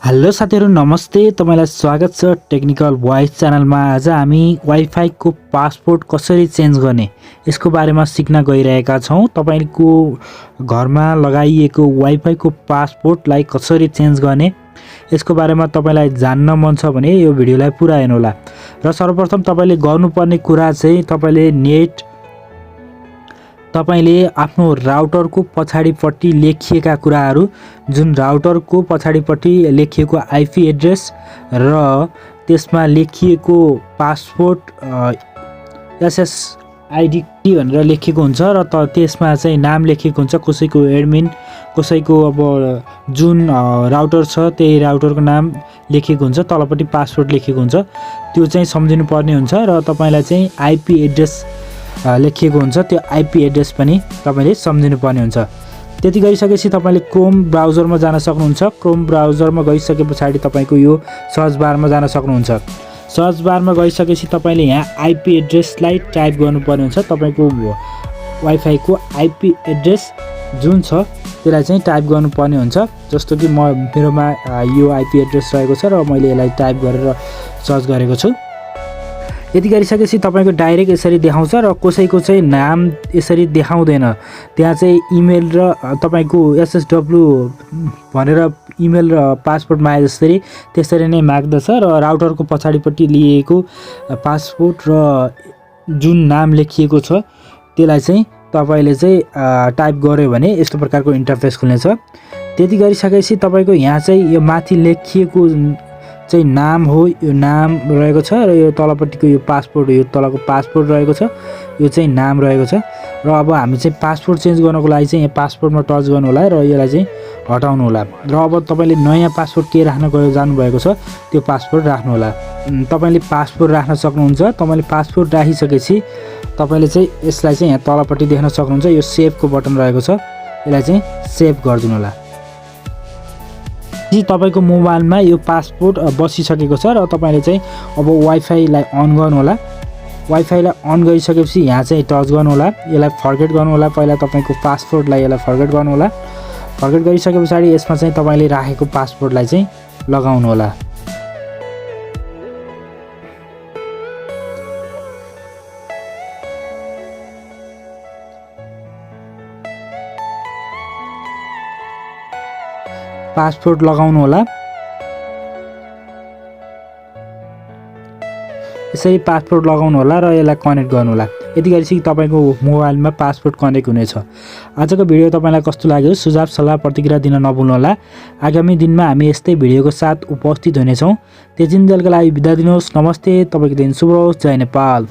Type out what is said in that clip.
Hello साथीहरु नमस्ते तपाईलाई स्वागत छ टेक्निकल भोइस च्यानलमा। आज हामी वाइफाई को पासपोर्ट कसरी चेन्ज गर्ने यसको बारेमा सिक्न गइरहेका छौं। तपाईको घरमा लगाइएको वाइफाई को पासपोर्टलाई कसरी चेन्ज गर्ने यसको बारेमा तपाईलाई जान्न मन छ भने यो भिडियोलाई पुरा हेर्नुहोला। र सर्वप्रथम तपाईले गर्नुपर्ने कुरा चाहिँ तपाईले आफ्नो राउटरको पछाडीपट्टि लेखिएका कुराहरू, जुन राउटरको पछाडीपट्टि लेखिएको आईपी एड्रेस र त्यसमा लेखिएको पासपोर्ट एसएसआईडी भनेर लेखिएको हुन्छ र त्यसमा चाहिँ नाम लेखिएको हुन्छ, कसैको एडमिन, कसैको अब जुन राउटर छ त्यही राउटरको नाम लेखिएको हुन्छ, तलपट्टि पासपोर्ट लेखिएको हुन्छ। त्यो चाहिँ सम्झिनु पर्ने हुन्छ र तपाईलाई चाहिँ आईपी एड्रेस लेखिएको हुन्छ, त्यो आईपी एड्रेस पनि तपाईले सम्झिनु पर्ने हुन्छ। त्यति गरिसकेपछि तपाईले क्रोम ब्राउजरमा जान सक्नुहुन्छ। क्रोम ब्राउजरमा गइसकेपछि तपाईको यो सर्च बारमा जान सक्नुहुन्छ। सर्च बारमा गइसकेपछि तपाईले यहाँ आईपी एड्रेसलाई टाइप गर्नुपर्ने हुन्छ। तपाईको वाइफाई को आईपी एड्रेस जुन छ त्यसलाई चाहिँ टाइप गर्नुपर्ने हुन्छ। जस्तो कि मेरोमा यो आईपी एड्रेस रहेको छ र मैले यसलाई टाइप गरेर सर्च गरेको छु। यति गरिसकेपछि तपाईको डाइरेक्ट यसरी देखाउँछ र कसैको चाहिँ नाम यसरी देखाउँदैन। त्यहाँ चाहिँ इमेल र तपाईको एसएसडब्ल्यू भनेर इमेल र पासपोर्ट मागे जसरी त्यसरी नै माग्दछ र राउटरको पछाडीपट्टि लिएको पासपोर्ट र जुन नाम लेखिएको छ त्यसलाई चाहिँ तपाईले चाहिँ टाइप गर्यो भने यस्तो प्रकारको इन्टरफेस खुल्नेछ। त्यति गरिसकेपछि तपाईको यहाँ चाहिँ यो माथि लेखिएको चाहिँ नाम हो, यो नाम रहेको छ र यो तलपट्टिको यो पासपोर्ट हो, यो तलको पासपोर्ट रहेको छ, यो चाहिँ नाम रहेको छ। र अब हामी चाहिँ पासपोर्ट चेन्ज गर्नको लागि चाहिँ यहाँ पासपोर्टमा टच गर्नु होला र यसलाई चाहिँ हटाउनु होला। र अब तपाईले नयाँ पासपोर्ट के राख्न जानुभएको छ त्यो पासपोर्ट राख्नु होला। तपाईले पासपोर्ट राख्न सक्नुहुन्छ। तपाईले पासपोर्ट राखिसकेपछि तपाईले चाहिँ यसलाई चाहिँ यहाँ तलपट्टि देख्न सक्नुहुन्छ, यो सेभको बटन रहेको छ, यसलाई चाहिँ सेभ गरिदिनु होला। तपाईको मोबाइलमा यो पासपोर्ट बसिसकेको छ र तपाईले चाहिँ अब वाइफाईलाई अन गर्नु होला। वाइफाईलाई अन गरिसकेपछि यहाँ चाहिँ टच गर्नु होला, यसलाई फर्गेट गर्नु होला। पहिला तपाईको पासपोर्टलाई यसलाई फर्गेट गर्नु होला। फर्गेट गरिसकेपछि यसमा चाहिँ तपाईले राखेको पासपोर्टलाई चाहिँ लगाउनु होला। पासपोर्ट लगाउनु होला। यसरी पासपोर्ट लगाउनु होला र यसलाई कनेक्ट गर्नु होला। यति गरिसकेपछि तपाईको मोबाइलमा पासपोर्ट कनेक्ट हुनेछ। आजको भिडियो तपाईलाई कस्तो लाग्यो सुझाव सल्लाह प्रतिक्रिया दिन नभुल्नु होला। आगामी दिनमा हामी यस्तै भिडियोको साथ उपस्थित हुनेछौँ। त्यतिन्जेलको लागि बिदा दिनुहोस्। नमस्ते। तपाईको दिन शुभ होस्। जय नेपाल।